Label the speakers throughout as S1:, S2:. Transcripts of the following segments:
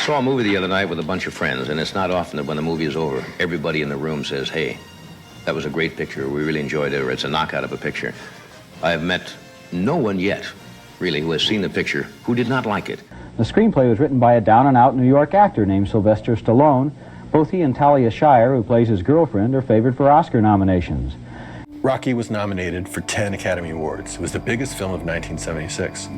S1: saw a movie the other night with a bunch of friends, and it's not often that when the movie is over, everybody in the room says, hey, that was a great picture, we really enjoyed it, or it's a knockout of a picture. I have met no one yet, really, who has seen the picture who did not like it.
S2: The screenplay was written by a down-and-out New York actor named Sylvester Stallone. Both he and Talia Shire, who plays his girlfriend, are favored for Oscar nominations.
S3: Rocky was nominated for 10 Academy Awards. It was the biggest film of 1976.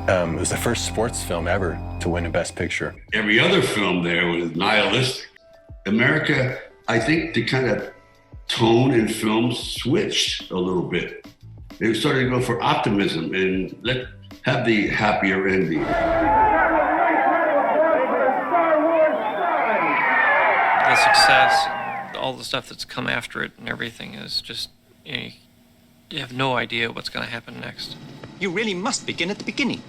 S3: It was the first sports film ever to win a Best Picture.
S4: Every other film there was nihilistic. America, I think the kind of tone in films switched a little bit. They started to go for optimism and have the happier ending.
S5: The success, all the stuff that's come after it and everything is just, you have no idea what's going to happen next.
S6: You really must begin at the beginning.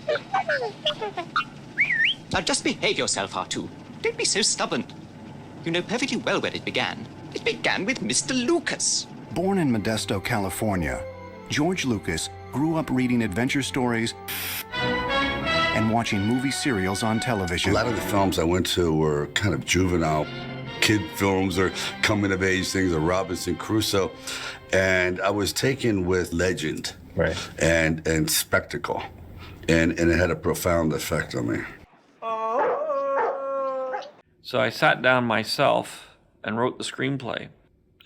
S6: Now just behave yourself, R2. Don't be so stubborn. You know perfectly well where it began. It began with Mr. Lucas.
S7: Born in Modesto, California, George Lucas grew up reading adventure stories and watching movie serials on television.
S4: A lot of the films I went to were kind of juvenile kid films or coming-of-age things, or Robinson Crusoe. And I was taken with legend.
S3: Right.
S4: And spectacle. And it had a profound effect on me.
S5: So I sat down myself and wrote the screenplay.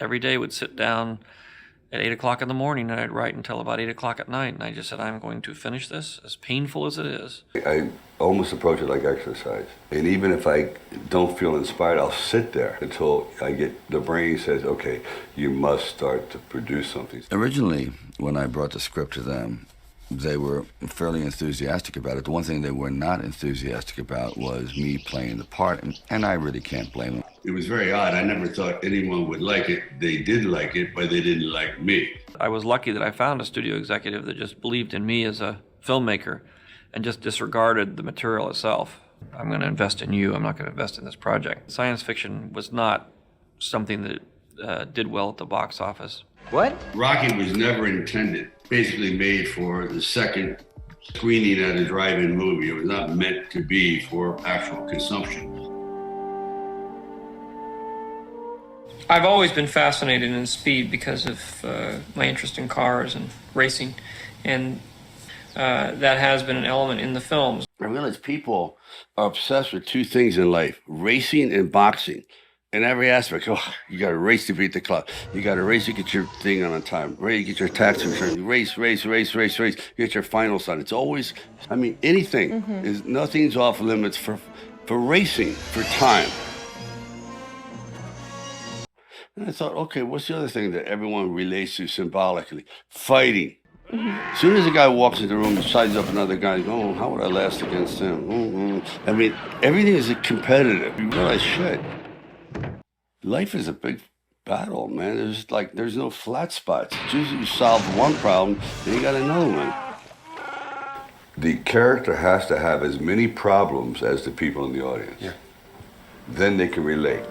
S5: Every day would sit down at 8 o'clock in the morning and I'd write until about 8 o'clock at night. And I just said, I'm going to finish this, as painful as it is.
S4: I almost approach it like exercise. And even if I don't feel inspired, I'll sit there until the brain says, okay, you must start to produce something. Originally, when I brought the script to them, they were fairly enthusiastic about it. The one thing they were not enthusiastic about was me playing the part, and I really can't blame them. It was very odd. I never thought anyone would like it. They did like it, but they didn't like me.
S5: I was lucky that I found a studio executive that just believed in me as a filmmaker and just disregarded the material itself. I'm going to invest in you. I'm not going to invest in this project. Science fiction was not something that did well at the box office.
S6: What?
S4: Rocky was never intended, basically made for the second screening at a drive-in movie. It was not meant to be for actual consumption.
S5: I've always been fascinated in speed because of my interest in cars and racing, and that has been an element in the films.
S4: I realize people are obsessed with two things in life, racing and boxing. In every aspect, you got to race to beat the clock. You got to race to get your thing on time. Race, get your tax return. Race. Get your final sign. It's always, anything. Is nothing's off limits for racing, for time. And I thought, okay, what's the other thing that everyone relates to symbolically? Fighting. As soon as a guy walks into the room and sizes up another guy, how would I last against him? Everything is competitive. You realize, shit. Life is a big battle, man. There's no flat spots. It's usually you solve one problem, then you got another one. The character has to have as many problems as the people in the audience. Yeah. Then they can relate.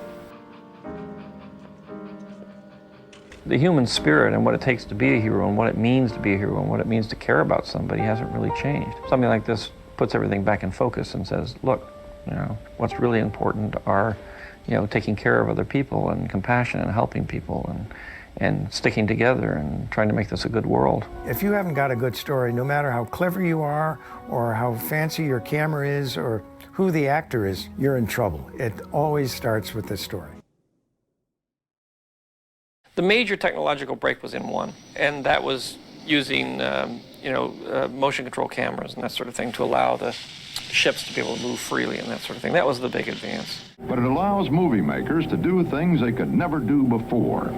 S5: The human spirit and what it takes to be a hero and what it means to be a hero and what it means to care about somebody hasn't really changed. Something like this puts everything back in focus and says, look, what's really important are taking care of other people and compassion and helping people and sticking together and trying to make this a good world.
S8: If you haven't got a good story, no matter how clever you are or how fancy your camera is or who the actor is, you're in trouble. It always starts with the story.
S5: The major technological break was in one, and that was using motion control cameras and that sort of thing to allow the ships to be able to move freely and that sort of thing. That was the big advance.
S9: But it allows movie makers to do things they could never do before.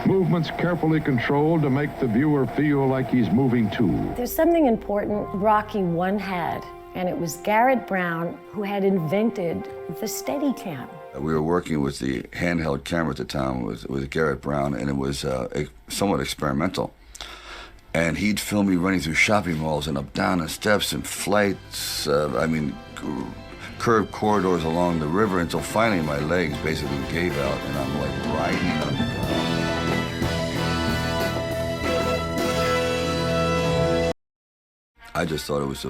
S9: Movements carefully controlled to make the viewer feel like he's moving too.
S10: There's something important Rocky 1 had, and it was Garrett Brown who had invented the Steadicam.
S4: We were working with the handheld camera at the time with Garrett Brown, and it was somewhat experimental. And he'd film me running through shopping malls and up down the steps and flights, curved corridors along the river until finally my legs basically gave out and I'm like riding on the ground. I just thought it was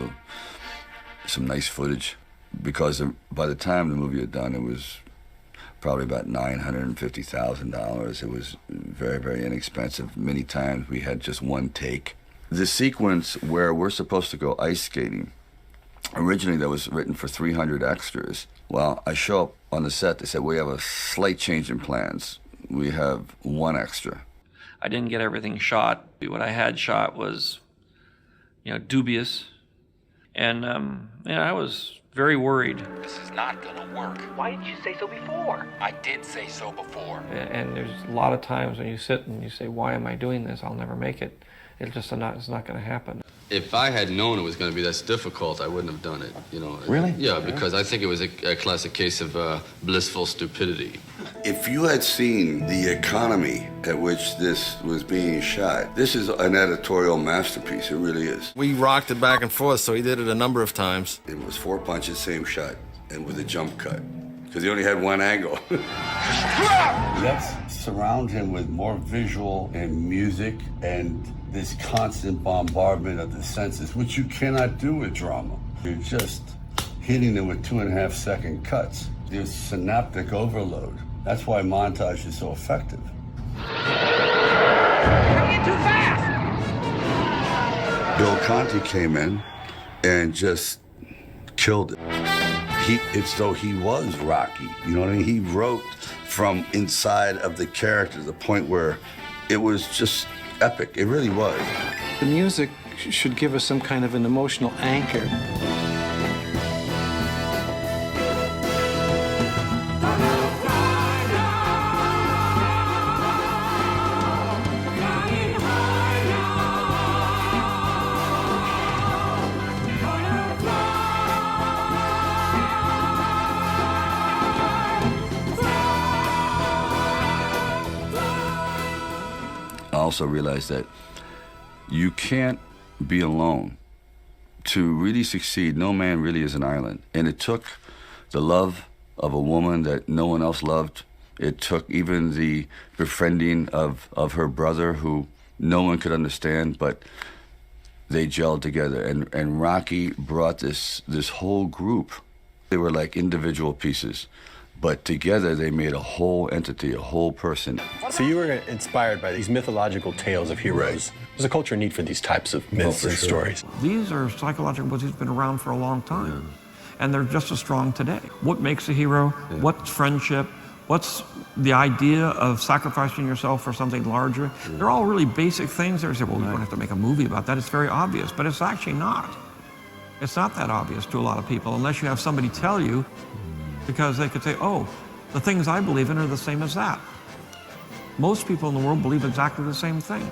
S4: some nice footage. because by the time the movie had done, it was probably about $950,000. It was very, very inexpensive. Many times we had just one take. The sequence where we're supposed to go ice skating, originally that was written for 300 extras. Well, I show up on the set, they said, we have a slight change in plans. We have one extra.
S5: I didn't get everything shot. What I had shot was, dubious. And, I was very worried.
S11: This is not gonna work. Why didn't you say so before? I did say so before.
S5: And there's a lot of times when you sit and you say, why am I doing this? I'll never make it. It's not gonna happen.
S12: If I had known it was going to be this difficult, I wouldn't have done it,
S4: Really?
S12: Yeah, because I think it was a classic case of blissful stupidity.
S4: If you had seen the economy at which this was being shot, this is an editorial masterpiece, it really is.
S13: We rocked it back and forth, so he did it a number of times.
S4: It was 4 punches, same shot, and with a jump cut, because he only had one angle. Let's surround him with more visual and music and this constant bombardment of the senses, which you cannot do with drama. You're just hitting them with 2.5-second cuts. There's synaptic overload. That's why montage is so effective.
S11: Coming in too fast!
S4: Bill Conti came in and just killed it. It's though he was Rocky, you know what I mean? He wrote from inside of the character to the point where it was just epic. It really was.
S14: The music should give us some kind of an emotional anchor.
S4: I also realized that you can't be alone. To really succeed, no man really is an island. And it took the love of a woman that no one else loved. It took even the befriending of her brother, who no one could understand, but they gelled together. And Rocky brought this whole group. They were like individual pieces, but together they made a whole entity, a whole person.
S3: So you were inspired by these mythological tales of heroes. Right. There's a culture need for these types of myths and stories.
S5: These are psychological books that have been around for a long time. And they're just as strong today. What makes a hero? What's friendship? What's the idea of sacrificing yourself for something larger? They're all really basic things. They say, well, we don't have to make a movie about that. It's very obvious, but it's actually not. It's not that obvious to a lot of people unless you have somebody tell you, because they could say, oh, the things I believe in are the same as that. Most people in the world believe exactly the same thing.